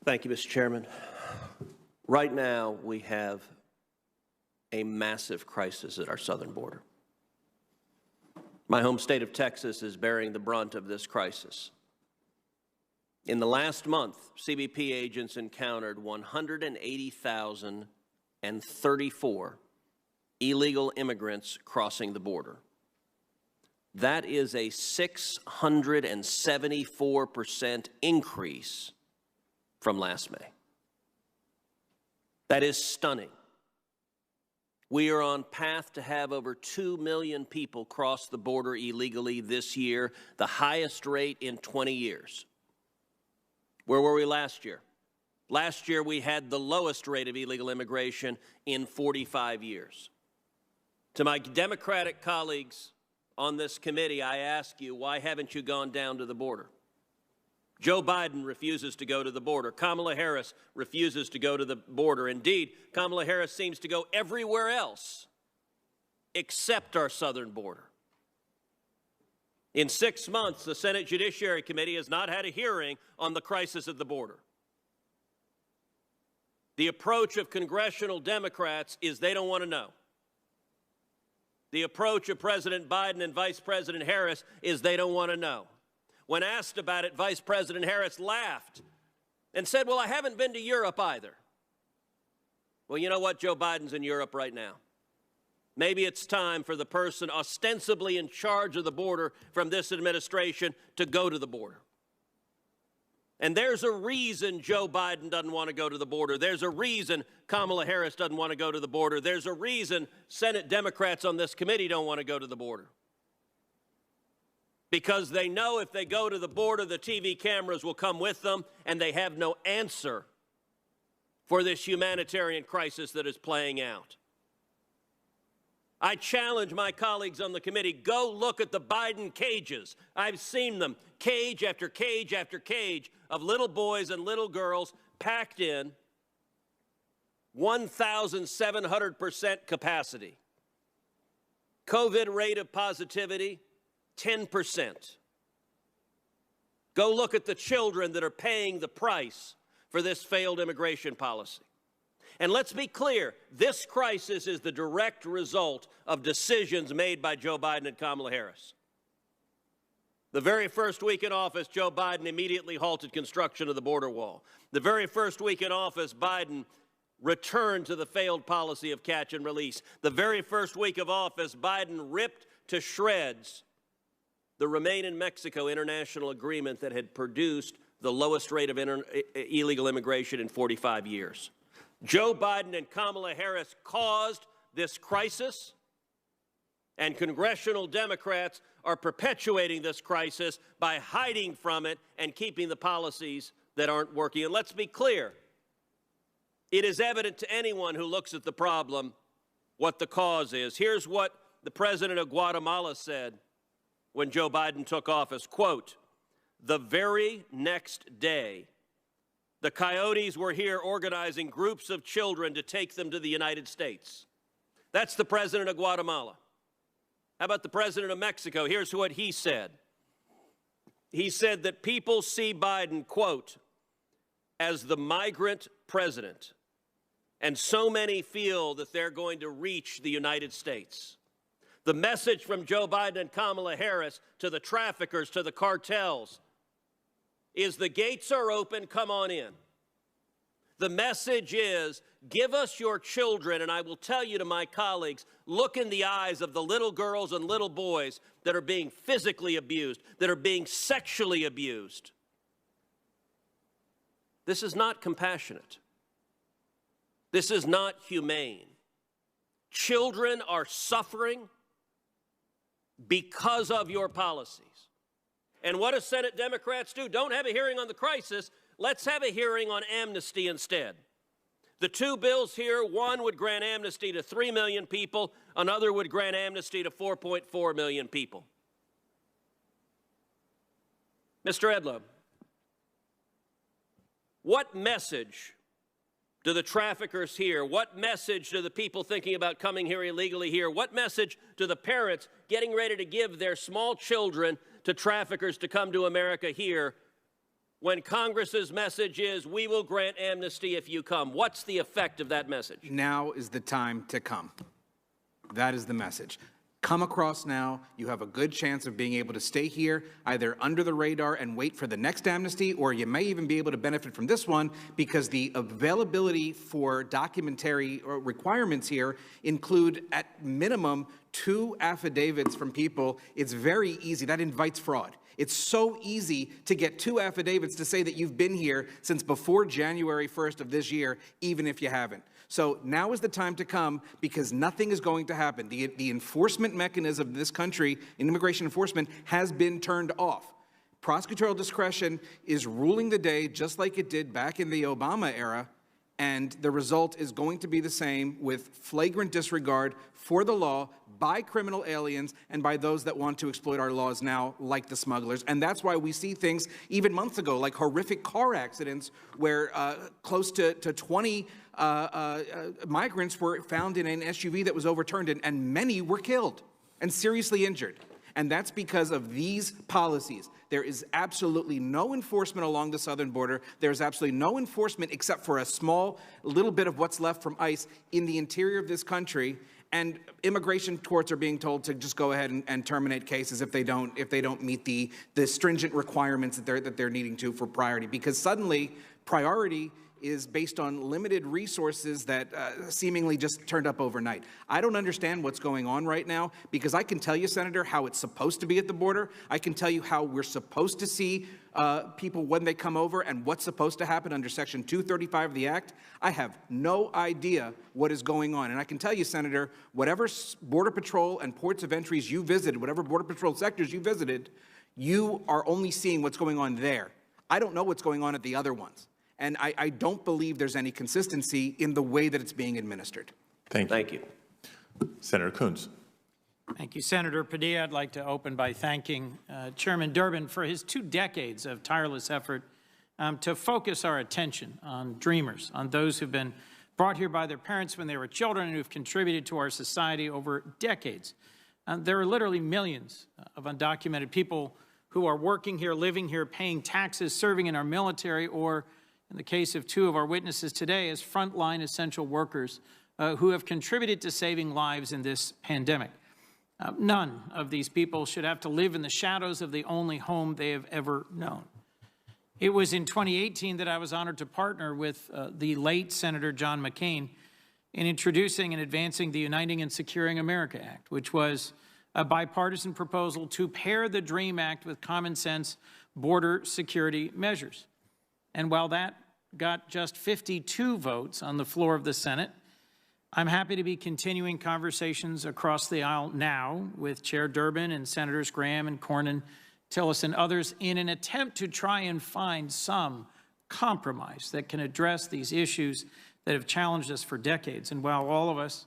Thank you, Mr. Chairman. Right now, we have a massive crisis at our southern border. My home state of Texas is bearing the brunt of this crisis. In the last month, CBP agents encountered 180,034 illegal immigrants crossing the border. That is a 674% increase from last May. That is stunning. We are on path to have over 2 million people cross the border illegally this year, the highest rate in 20 years. Where were we last year? Last year we had the lowest rate of illegal immigration in 45 years. To my Democratic colleagues on this committee, I ask you, why haven't you gone down to the border? Joe Biden refuses to go to the border. Kamala Harris refuses to go to the border. Indeed, Kamala Harris seems to go everywhere else except our southern border. In 6 months, the Senate Judiciary Committee has not had a hearing on the crisis at the border. The approach of congressional Democrats is they don't want to know. The approach of President Biden and Vice President Harris is they don't want to know. When asked about it, Vice President Harris laughed and said, well, I haven't been to Europe either. Well, you know what? Joe Biden's in Europe right now. Maybe it's time for the person ostensibly in charge of the border from this administration to go to the border. And there's a reason Joe Biden doesn't want to go to the border. There's a reason Kamala Harris doesn't want to go to the border. There's a reason Senate Democrats on this committee don't want to go to the border. Because they know if they go to the border, the TV cameras will come with them, and they have no answer for this humanitarian crisis that is playing out. I challenge my colleagues on the committee, go look at the Biden cages. I've seen them, cage after cage after cage of little boys and little girls packed in, 1,700% capacity. COVID rate of positivity, 10%. Go look at the children that are paying the price for this failed immigration policy. And let's be clear, this crisis is the direct result of decisions made by Joe Biden and Kamala Harris. The very first week in office, Joe Biden immediately halted construction of the border wall. The very first week in office, Biden returned to the failed policy of catch and release. The very first week of office, Biden ripped to shreds the Remain in Mexico international agreement that had produced the lowest rate of illegal immigration in 45 years. Joe Biden and Kamala Harris caused this crisis, and congressional Democrats are perpetuating this crisis by hiding from it and keeping the policies that aren't working. And let's be clear, it is evident to anyone who looks at the problem what the cause is. Here's what the president of Guatemala said when Joe Biden took office, quote, the very next day, the coyotes were here organizing groups of children to take them to the United States. That's the president of Guatemala. How about the president of Mexico? Here's what he said. He said that people see Biden, quote, as the migrant president, and so many feel that they're going to reach the United States. The message from Joe Biden and Kamala Harris to the traffickers, to the cartels, is the gates are open, come on in. The message is, give us your children, and I will tell you to my colleagues, look in the eyes of the little girls and little boys that are being physically abused, that are being sexually abused. This is not compassionate. This is not humane. Children are suffering because of your policies. And what do Senate Democrats do? Don't have a hearing on the crisis. Let's have a hearing on amnesty instead. The two bills here, one would grant amnesty to 3 million people, another would grant amnesty to 4.4 million people. Mr. Edlow, what message do the traffickers hear? What message do the people thinking about coming here illegally hear? What message do the parents getting ready to give their small children to traffickers to come to America hear when Congress's message is, we will grant amnesty if you come? What's the effect of that message? Now is the time to come. That is the message. Come across now. You have a good chance of being able to stay here, either under the radar and wait for the next amnesty, or you may even be able to benefit from this one because the availability for documentary requirements here include, at minimum, 2 affidavits from people. It's very easy. That invites fraud. It's so easy to get 2 affidavits to say that you've been here since before January 1st of this year, even if you haven't. So now is the time to come because nothing is going to happen. The enforcement mechanism of this country, in immigration enforcement, has been turned off. Prosecutorial discretion is ruling the day just like it did back in the Obama era, and the result is going to be the same with flagrant disregard for the law by criminal aliens and by those that want to exploit our laws now, like the smugglers. And that's why we see things even months ago, like horrific car accidents where close to 20 migrants were found in an SUV that was overturned, and many were killed and seriously injured. And that's because of these policies. There is absolutely no enforcement along the southern border. There's absolutely no enforcement except for a small little bit of what's left from ICE in the interior of this country. And immigration courts are being told to just go ahead and terminate cases if they don't meet the stringent requirements that they're needing to for priority. Because suddenly priority is based on limited resources that seemingly just turned up overnight. I don't understand what's going on right now because I can tell you, Senator, how it's supposed to be at the border. I can tell you how we're supposed to see people when they come over and what's supposed to happen under Section 235 of the Act. I have no idea what is going on. And I can tell you, Senator, whatever Border Patrol and ports of entries you visited, whatever Border Patrol sectors you visited, you are only seeing what's going on there. I don't know what's going on at the other ones. And I don't believe there's any consistency in the way that it's being administered. Thank you. Thank you. Senator Cruz. Thank you, Senator Padilla. I'd like to open by thanking Chairman Durbin for his 2 decades of tireless effort to focus our attention on dreamers, on those who've been brought here by their parents when they were children and who've contributed to our society over decades. There are literally millions of undocumented people who are working here, living here, paying taxes, serving in our military, or in the case of 2 of our witnesses today, as frontline essential workers who have contributed to saving lives in this pandemic. None of these people should have to live in the shadows of the only home they have ever known. It was in 2018 that I was honored to partner with the late Senator John McCain in introducing and advancing the Uniting and Securing America Act, which was a bipartisan proposal to pair the DREAM Act with common sense border security measures. And while that got just 52 votes on the floor of the Senate, I'm happy to be continuing conversations across the aisle now with Chair Durbin and Senators Graham and Cornyn, Tillis and others in an attempt to try and find some compromise that can address these issues that have challenged us for decades. And while all of us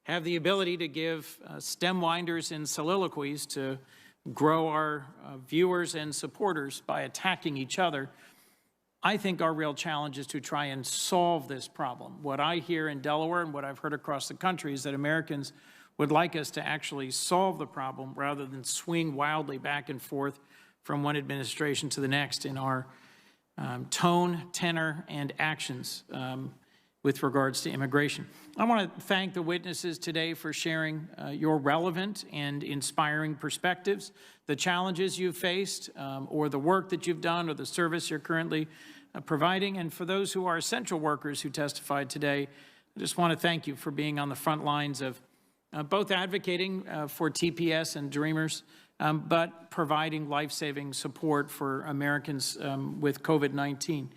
have the ability to give stem winders and soliloquies to grow our viewers and supporters by attacking each other, I think our real challenge is to try and solve this problem. What I hear in Delaware and what I've heard across the country is that Americans would like us to actually solve the problem rather than swing wildly back and forth from one administration to the next in our tone, tenor, and actions with regards to immigration. I want to thank the witnesses today for sharing your relevant and inspiring perspectives, the challenges you've faced, or the work that you've done, or the service you're currently providing. And for those who are essential workers who testified today, I just want to thank you for being on the front lines of both advocating for TPS and Dreamers, but providing life-saving support for Americans with COVID-19.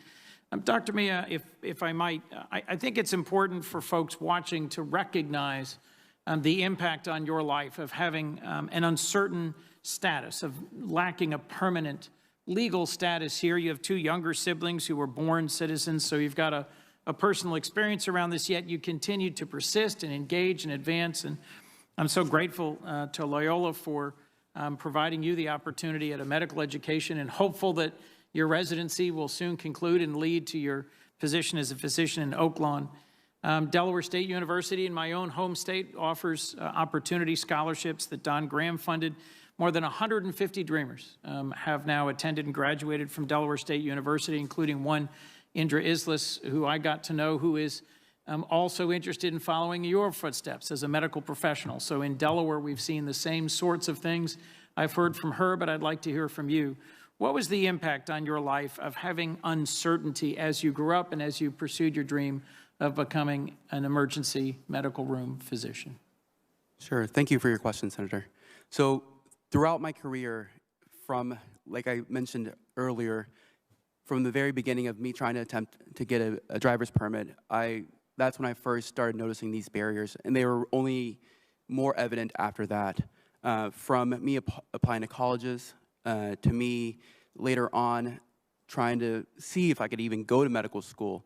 Dr. Mia, if I might, I think it's important for folks watching to recognize the impact on your life of having an uncertain status, of lacking a permanent legal status here. You have 2 younger siblings who were born citizens, so you've got a personal experience around this, yet you continue to persist and engage and advance. And I'm so grateful to Loyola for providing you the opportunity at a medical education, and hopeful that your residency will soon conclude and lead to your position as a physician in Oak Lawn. Delaware State University in my own home state offers opportunity scholarships that Don Graham funded More than 150 Dreamers have now attended and graduated from Delaware State University, including one, Indra Islis, who I got to know, who is also interested in following your footsteps as a medical professional. So in Delaware, we've seen the same sorts of things. I've heard from her, but I'd like to hear from you. What was the impact on your life of having uncertainty as you grew up and as you pursued your dream of becoming an emergency medical room physician? Sure. Thank you for your question, Senator. So throughout my career, from, like I mentioned earlier, from the very beginning of me trying to attempt to get a driver's permit, that's when I first started noticing these barriers, and they were only more evident after that. From me applying to colleges, to me later on trying to see if I could even go to medical school,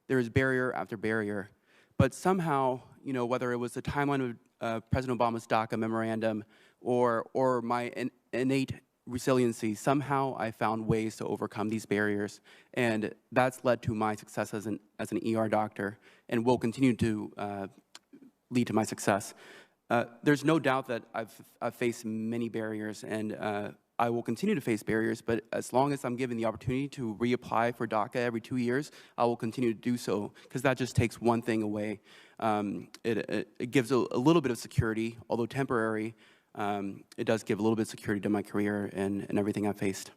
there was barrier after barrier. But somehow, whether it was the timeline of President Obama's DACA memorandum or my innate resiliency, somehow I found ways to overcome these barriers, and that's led to my success as an ER doctor, and will continue to lead to my success. There's no doubt that I've faced many barriers, and I will continue to face barriers, but as long as I'm given the opportunity to reapply for DACA every 2 years, I will continue to do so, because that just takes one thing away. It gives a little bit of security, although temporary. It does give a little bit of security to my career and everything I've faced.